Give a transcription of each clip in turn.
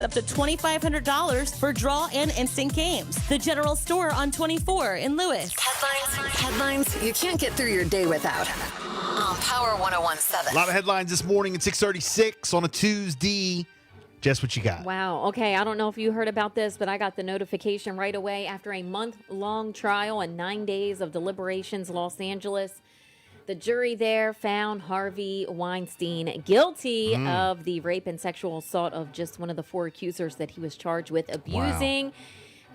up to $2,500 for draw and instant games. The General Store on 24 in Lewis. Headlines you can't get through your day without. On Power 101.7. A lot of headlines this morning at 6:36 on a Tuesday. Jess, what you got? Wow. Okay. I don't know if you heard about this, but I got the notification right away after a month-long trial and 9 days of deliberations, Los Angeles. The jury there found Harvey Weinstein guilty of the rape and sexual assault of just one of the 4 accusers that he was charged with abusing. Wow.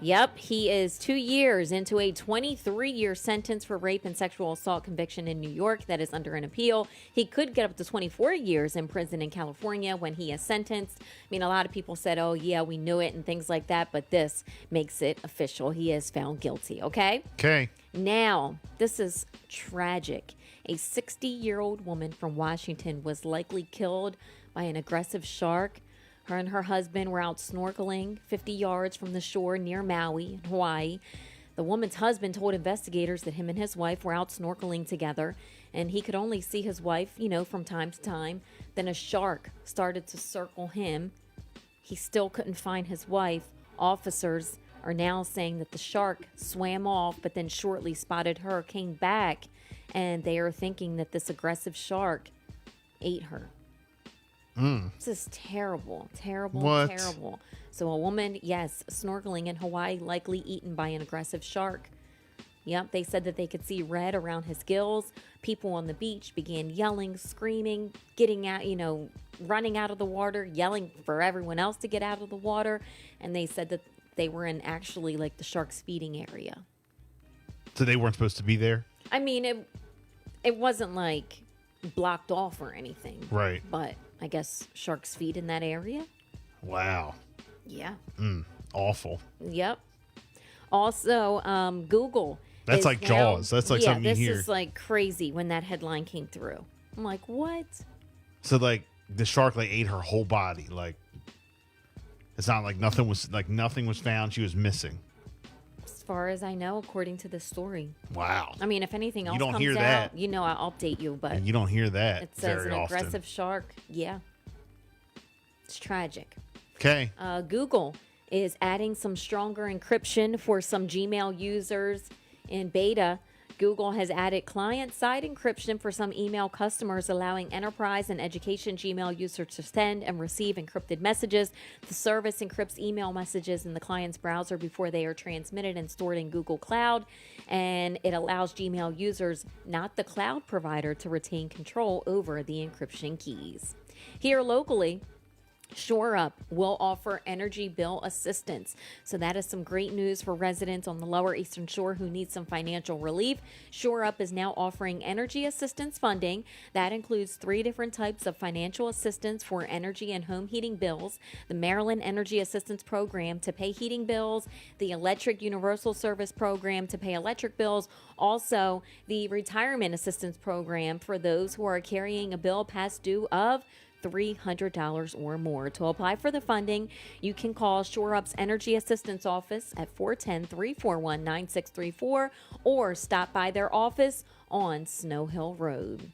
Yep, he is 2 years into a 23-year sentence for rape and sexual assault conviction in New York that is under an appeal. He could get up to 24 years in prison in California when he is sentenced. I mean, a lot of people said, oh, yeah, we knew it and things like that, but this makes it official. He is found guilty, okay? Okay. Now, this is tragic. A 60-year-old woman from Washington was likely killed by an aggressive shark. Her and her husband were out snorkeling 50 yards from the shore near Maui, in Hawaii. The woman's husband told investigators that him and his wife were out snorkeling together, and he could only see his wife, from time to time. Then a shark started to circle him. He still couldn't find his wife. Officers are now saying that the shark swam off, but then shortly spotted her, came back, and they are thinking that this aggressive shark ate her. This is terrible, terrible. So a woman, yes, snorkeling in Hawaii, likely eaten by an aggressive shark. Yep, they said that they could see red around his gills. People on the beach began yelling, screaming, getting out, running out of the water, yelling for everyone else to get out of the water. And they said that they were in actually like the shark's feeding area. So they weren't supposed to be there? I mean, it wasn't like blocked off or anything. Right. But I guess sharks feed in that area. Wow. Yeah. Awful. Yep. Also, Google. That's like Jaws. That's like something you hear. This is like crazy when that headline came through. I'm like, what? So like the shark ate her whole body. Like it's not like nothing was found. She was missing. As far as I know, according to this story. Wow. I mean, if anything else comes out, that. I'll update you. But and you don't hear that. It says very an often. aggressive shark. Yeah. It's tragic. Okay. Google is adding some stronger encryption for some Gmail users in beta. Google has added client-side encryption for some email customers, allowing enterprise and education Gmail users to send and receive encrypted messages. The service encrypts email messages in the client's browser before they are transmitted and stored in Google Cloud, and it allows Gmail users, not the cloud provider, to retain control over the encryption keys. Here locally, ShoreUp will offer energy bill assistance. So that is some great news for residents on the Lower Eastern Shore who need some financial relief. ShoreUp is now offering energy assistance funding. That includes 3 different types of financial assistance for energy and home heating bills: the Maryland Energy Assistance Program to pay heating bills, the Electric Universal Service Program to pay electric bills, also the Retirement Assistance Program for those who are carrying a bill past due of $300 or more. To apply for the funding, you can call ShoreUp's Energy Assistance Office at 410-341-9634 or stop by their office on Snow Hill Road.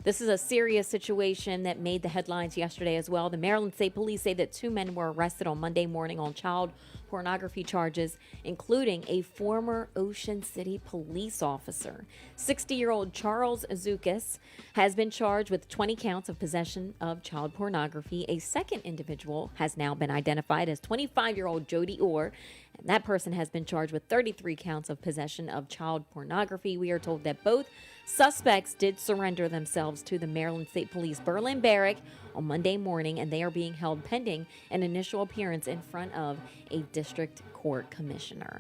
This is a serious situation that made the headlines yesterday as well. The Maryland State Police say that 2 men were arrested on Monday morning on child pornography charges, including a former Ocean City police officer. 60-year-old Charles Azukas has been charged with 20 counts of possession of child pornography. A second individual has now been identified as 25-year-old Jody Orr, and that person has been charged with 33 counts of possession of child pornography. We are told that both suspects did surrender themselves to the Maryland State Police Berlin Barrack on Monday morning, and they are being held pending an initial appearance in front of a district court commissioner.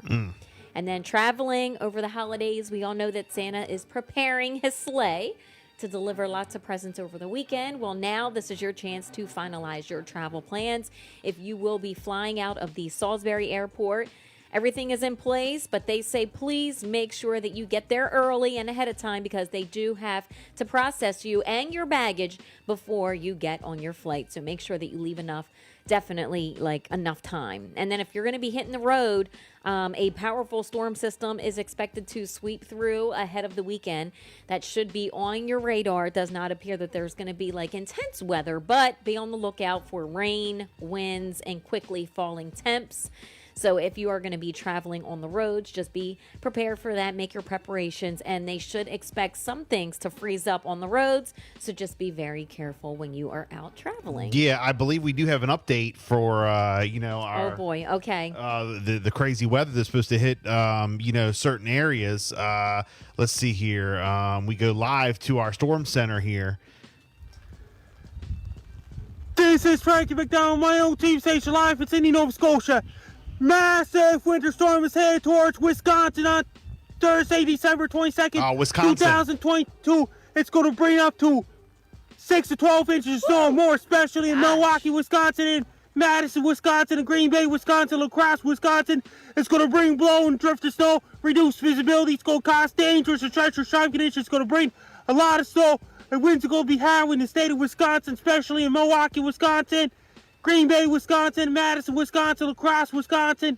And then traveling over the holidays, we all know that Santa is preparing his sleigh to deliver lots of presents over the weekend. Well, now this is your chance to finalize your travel plans. If you will be flying out of the Salisbury Airport, everything is in place, but they say please make sure that you get there early and ahead of time because they do have to process you and your baggage before you get on your flight. So make sure that you leave enough definitely like enough time. And then if you're going to be hitting the road, a powerful storm system is expected to sweep through ahead of the weekend. That should be on your radar. It does not appear that there's going to be like intense weather, but be on the lookout for rain, winds, and quickly falling temps. So if you are going to be traveling on the roads, just be prepared for that. Make your preparations, and they should expect some things to freeze up on the roads. So just be very careful when you are out traveling. Yeah, I believe we do have an update for our Oh boy, okay. the crazy weather that's supposed to hit certain areas. Let's see here. We go live to our storm center here. This is Frankie McDonald, my own team station live in Sydney, Nova Scotia. Massive winter storm is headed towards Wisconsin on Thursday, December 22nd, Wisconsin. 2022. It's going to bring up to 6 to 12 inches of snow or more, especially in Milwaukee, Wisconsin, and Madison, Wisconsin, and Green Bay, Wisconsin, La Crosse, Wisconsin. It's going to bring blow and drift of snow, reduce visibility. It's going to cause dangerous and treacherous driving conditions. It's going to bring a lot of snow, and winds are going to be high in the state of Wisconsin, especially in Milwaukee, Wisconsin, Green Bay, Wisconsin, Madison, Wisconsin, La Crosse, Wisconsin,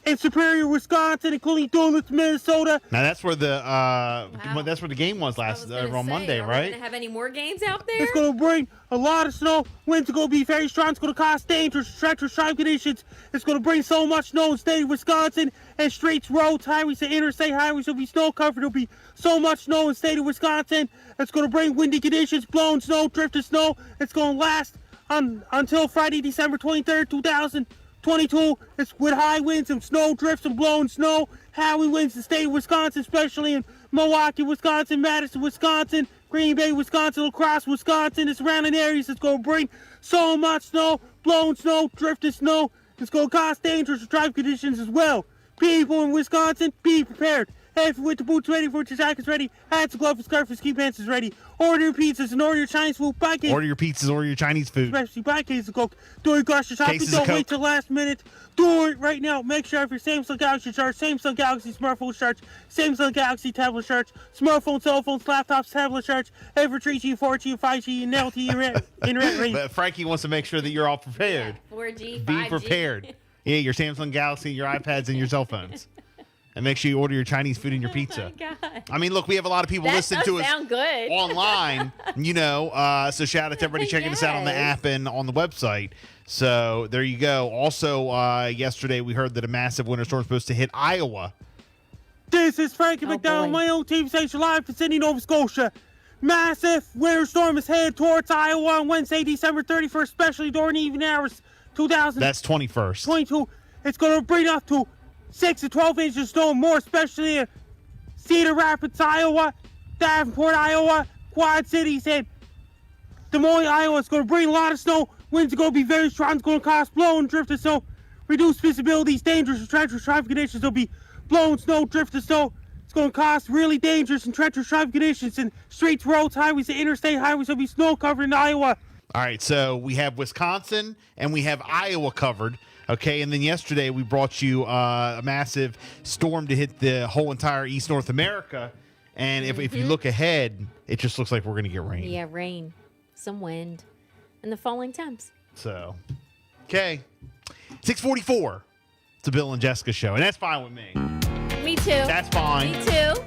and Superior, Wisconsin, including Duluth, Minnesota. Now that's where the game was last on Monday, are right? we going to have any more games out there? It's going to bring a lot of snow. Winds are going to be very strong. It's going to cause dangerous, treacherous driving conditions. It's going to bring so much snow in the state of Wisconsin, and streets, roads, highways, and interstate highways will be snow covered. There'll be so much snow in the state of Wisconsin. It's going to bring windy conditions, blowing snow, drifted snow. It's going to last until Friday, December 23rd, 2022. It's with high winds and snow drifts and blowing snow. Heavy winds in the state of Wisconsin, especially in Milwaukee, Wisconsin, Madison, Wisconsin, Green Bay, Wisconsin, La Crosse, Wisconsin, and surrounding areas. It's going to bring so much snow, blowing snow, drifted snow. It's going to cause dangerous driving conditions as well. People in Wisconsin, be prepared. Have your winter boots ready, winter jackets ready, hats and gloves and scarves and ski pants is ready. Order your pizzas and order your Chinese food. Buy cases. Order your pizzas, order your Chinese food. Especially buy cases of Coke. Do your grocery shopping. Cases of Don't wait Coke. till last minute. Do it right now. Make sure if your Samsung Galaxy charge, Samsung Galaxy smartphone charge, Samsung Galaxy tablet charge, smartphone, cell phones, laptops, tablet charge, ever 3G, 4G, 5G, and LTE internet range. But Frankie wants to make sure that you're all prepared. 4G, 5G. Be prepared. Yeah, your Samsung Galaxy, your iPads, and your cell phones. And make sure you order your Chinese food and your pizza. Oh my God. I mean, look, we have a lot of people That listening does to us sound good. online, so shout out to everybody checking us out on the Yes. app and on the website. So there you go. Also, yesterday we heard that a massive winter storm is supposed to hit Iowa. This is Frankie McDonald, boy. my own team station live in Sydney, Nova Scotia. Massive winter storm is headed towards Iowa on Wednesday, December 31st, especially during the evening hours, 2022. That's 21st. It's going to bring up to 6 to 12 inches of snow, more especially in Cedar Rapids, Iowa, Davenport, Iowa, Quad Cities, and Des Moines, Iowa. It's going to bring a lot of snow. Winds are going to be very strong. It's going to cause blow and drift of snow. Reduce visibility. Dangerous and treacherous traffic conditions. There'll be blowing snow, drift of snow. It's going to cause really dangerous and treacherous traffic conditions in streets, roads, highways, and interstate highways. There'll be snow covered in Iowa. All right, so we have Wisconsin and we have Iowa covered. Okay, and then yesterday we brought you a massive storm to hit the whole entire East North America. And if you look ahead, it just looks like we're going to get rain. Yeah, rain, some wind, and the falling temps. So, okay. 6:44. It's a Bill and Jessica show, and that's fine with me. Me too. That's fine. Me too.